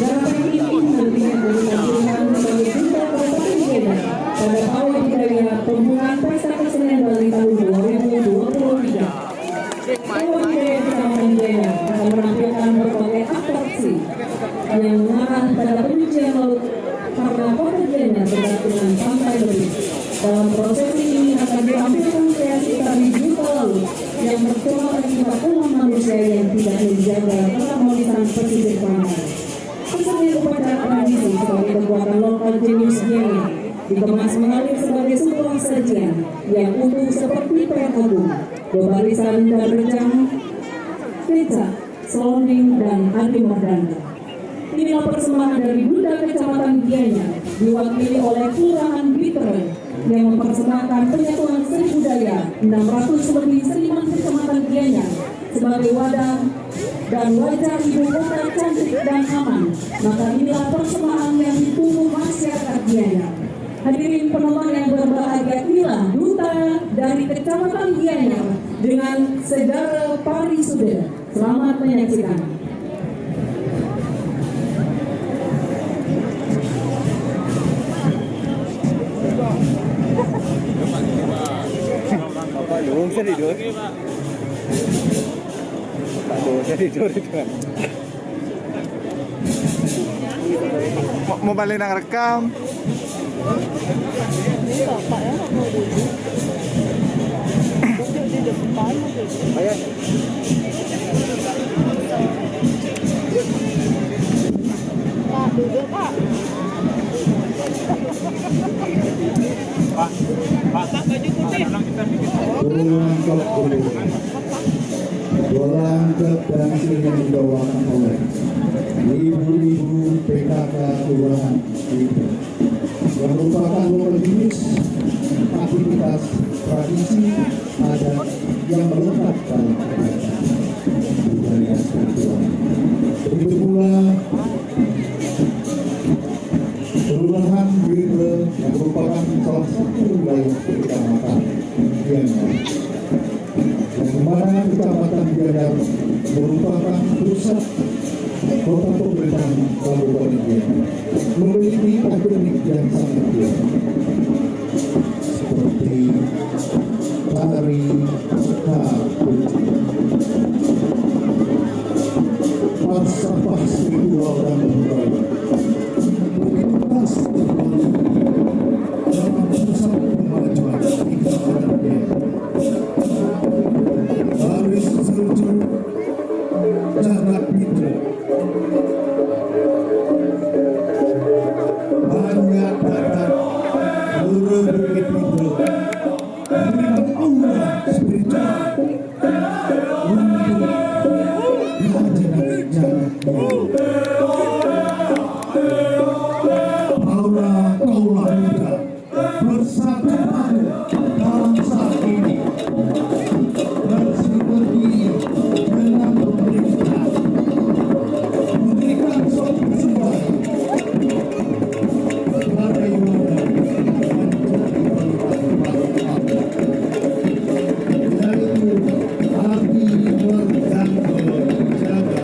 Gerakan ini nantinya dilakukan sebagai duta propaganda pada awal budaya pembukaan pesta kesenian Bali tahun 2023. Awal budaya Kecamatan Jaya akan menampilkan berbagai atraksi yang mengarah pada pencucian laut karena pekerjaannya berkaitan dengan pantai Bali. Dalam proses ini akan ditampilkan kreasi tari juta laut yang bertolak akibat ulah manusia yang tidak menjaga keharmonisan pesisir pantai. Kesenian upacara tradisi sebagai kekuatan lokal jenius Jaya dikemas mengalir sebagai sebuah sajian yang utuh seperti perang agung, bebarisan dan rencang, becak, selonding dan adi merdanda. Inilah persembahan dari Duta Kecamatan Gianyar diwakili oleh Kelurahan Bitere yang mempersembahkan penyatuan seni budaya 600 lebih seniman Kecamatan Gianyar sebagai wadah dan wajah ibu kota cantik dan aman. Maka inilah persembahan yang ditunggu masyarakat Gianyar. Hadirin penonton yang berbahagia, inilah Duta dari Kecamatan Gianyar dengan segala parisuda. Selamat menyaksikan. Bisa tidur. Bisa tidur itu kan. Mau balik nang rekam. Bapak ya mau duduk. Duduk di depan. Ayo. Pak, duduk Pak. Pak, baju putih. Bola angkat dan sering dibawakan oleh ibu-ibu PKK Kelurahan itu yang merupakan lokal jenis aktivitas tradisi adat yang melekat dalam budaya spiritual. Begitu pula Kelurahan Bitre yang merupakan salah satu wilayah kecamatan Gianyar, yang mana Kecamatan Gianyar merupakan pusat kota pemerintahan Kabupaten Gianyar, memiliki ikonik yang sangat kuat seperti tari kapuci, falsafah spiritual dan budaya. Dalam pusat kemajuan di Kabupaten Gianyar, baris seluruh jagat Bitre banyak datang Kelurahan Bukit Bitre memberikan aura spiritual untuk jagat aura kaulah muda bersatu padu dalam saat ini bersinergi dengan pemerintah memberikan suatu persembahan kepada Yuanda yaitu arti bergantung jaga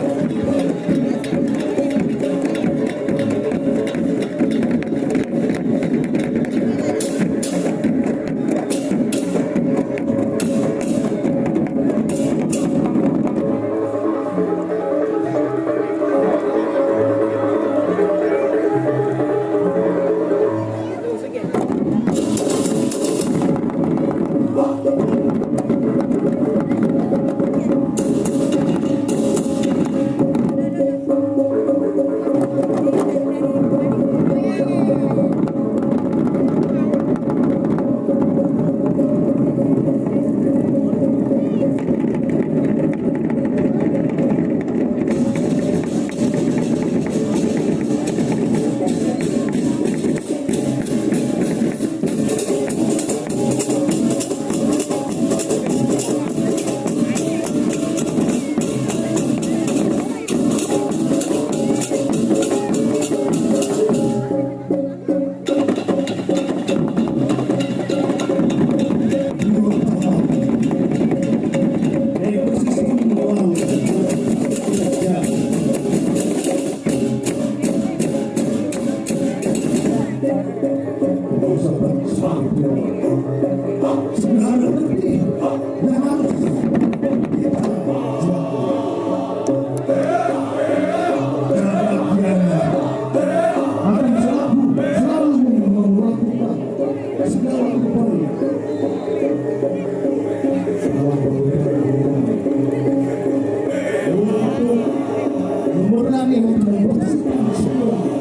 yang membersihkan semua.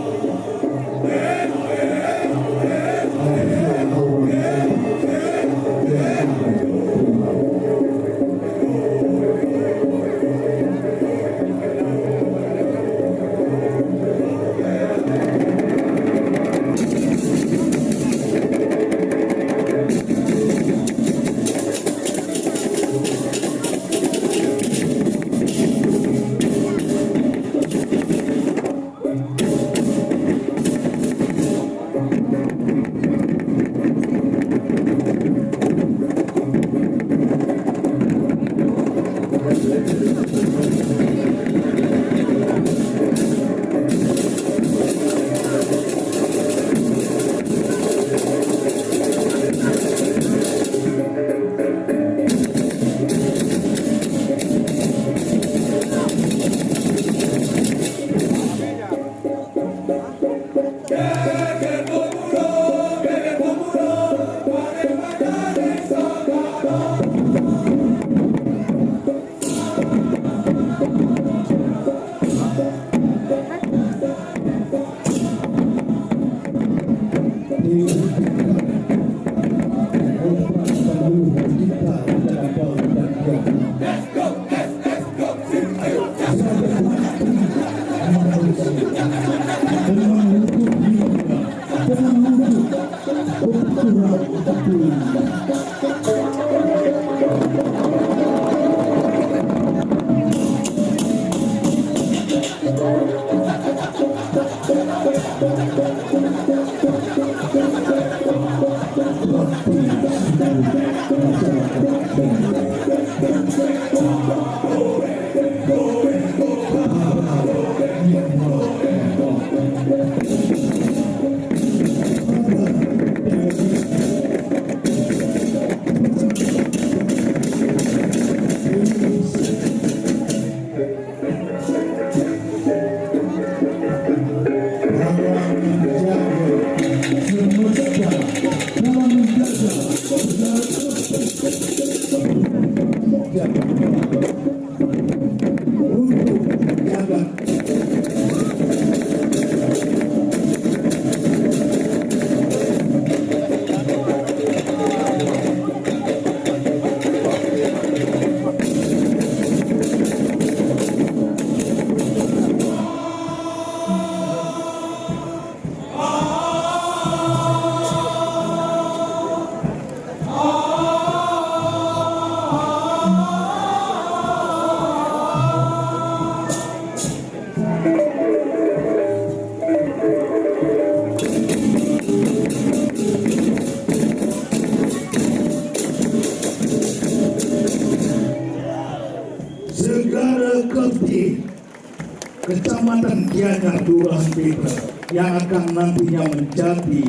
Kecamatan Gianyar Kelurahan Petra yang akan nantinya menjadi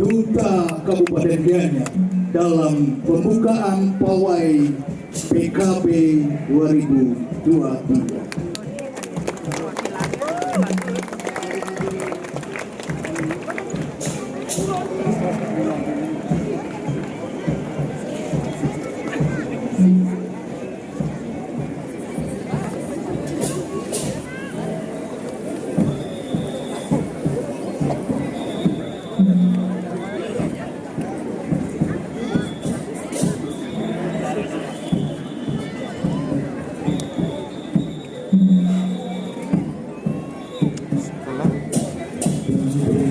duta Kabupaten Gianyar dalam pembukaan pawai PKB 2023.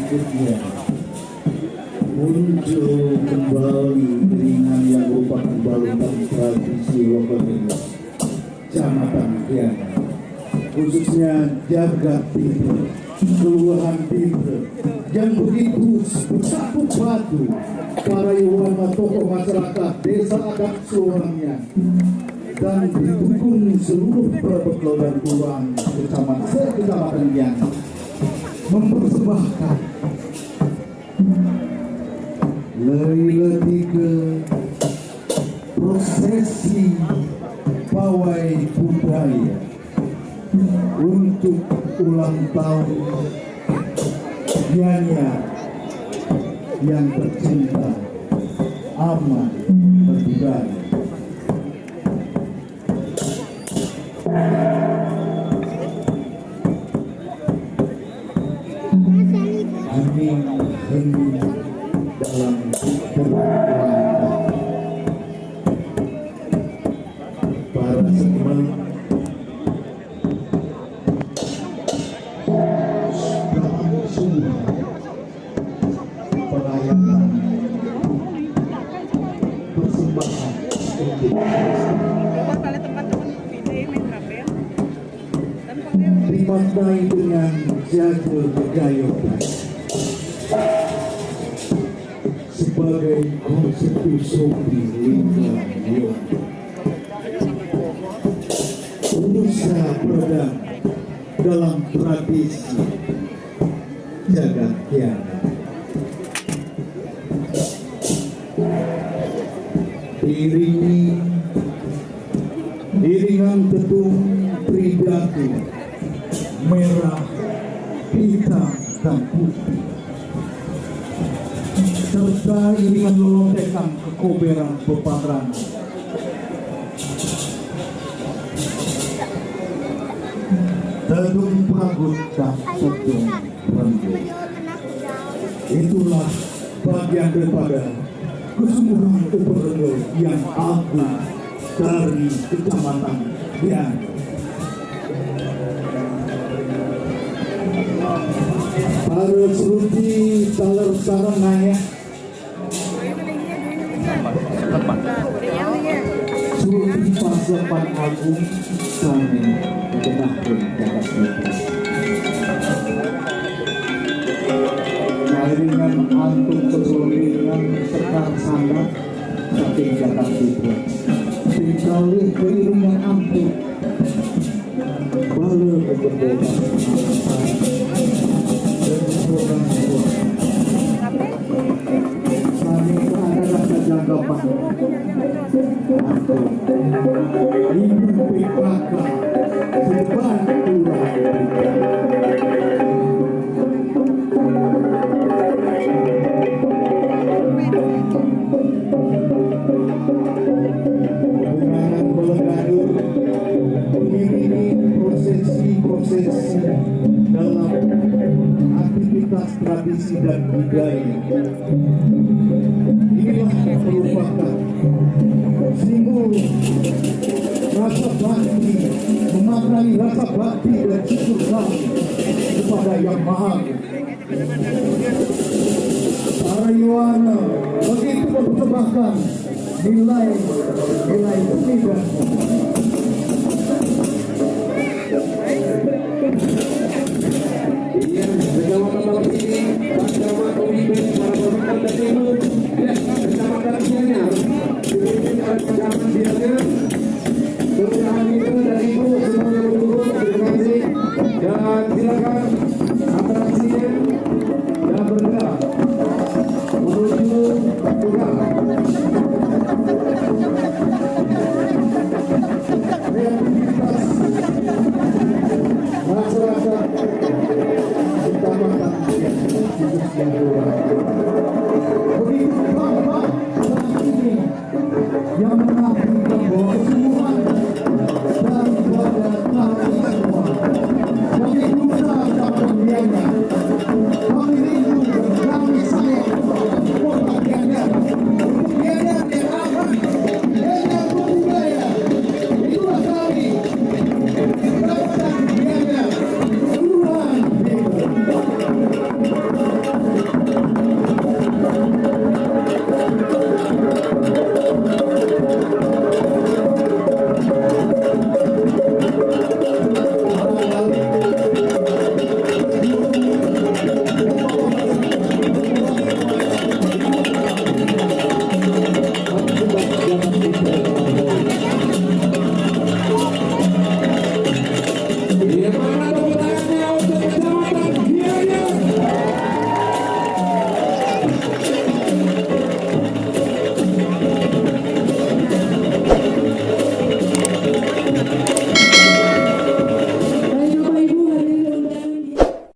Berikutnya muncul kembali dengan yang merupakan balutan tradisi lokal Kecamatan Gianyar, khususnya Jagat Timur, Kelurahan Timur yang begitu bersatu padu para ulama tokoh masyarakat desa adat seluruhnya dan didukung seluruh perabot dan kelurahan Kecamatan Gianyar mempersembahkan lebih prosesi pawai budaya untuk ulang tahun Gianyar yang tercinta, aman, berbudaya. hening dalam berlangkah. Para seniman dalam sebuah pelayanan persembahan untuk dimaknai dengan jago kegayotan sebagai konstitusi lingkungan usaha perdana dalam tradisi jagat tiara. Iringan gedung tridatu merah, hitam, dan putih serta iringan lolotekan kekoberan peparan Tedung Pragut dan Tedung Rembuk. Itulah bagian daripada kesungguhan Uperdo yang agung dari Kecamatan Dian. Harus rugi taler sarang nanya Suruh Pasepan Agung kami kenahkan jagat kita. Jaringan antuk kesulitan sekar sana saking jagat kita. Tingkali keiringan antuk balu kebetulan dan program kuat. Kami adalah janggapan Ibu PKK Seban Turah kemenangan Belegadur mengiringi prosesi-prosesi dalam aktivitas tradisi dan budaya. Inilah merupakan simbol rasa bakti, memaknai rasa bakti dan syukur kami kepada Yang Maha. Para Yohana begitu mempersembahkan nilai seni dan Kecamatan malam ini bersama pemimpin para pemain dan timur Kecamatan Gianyar dipimpin oleh Kecamatan Gianyar Kelurahan Mitra dan Ibu semuanya berduduk. Terima kasih dan silakan atraksinya dan bergerak menuju Tugal. Kreativitas masyarakat Kecamatan yang begitu bangga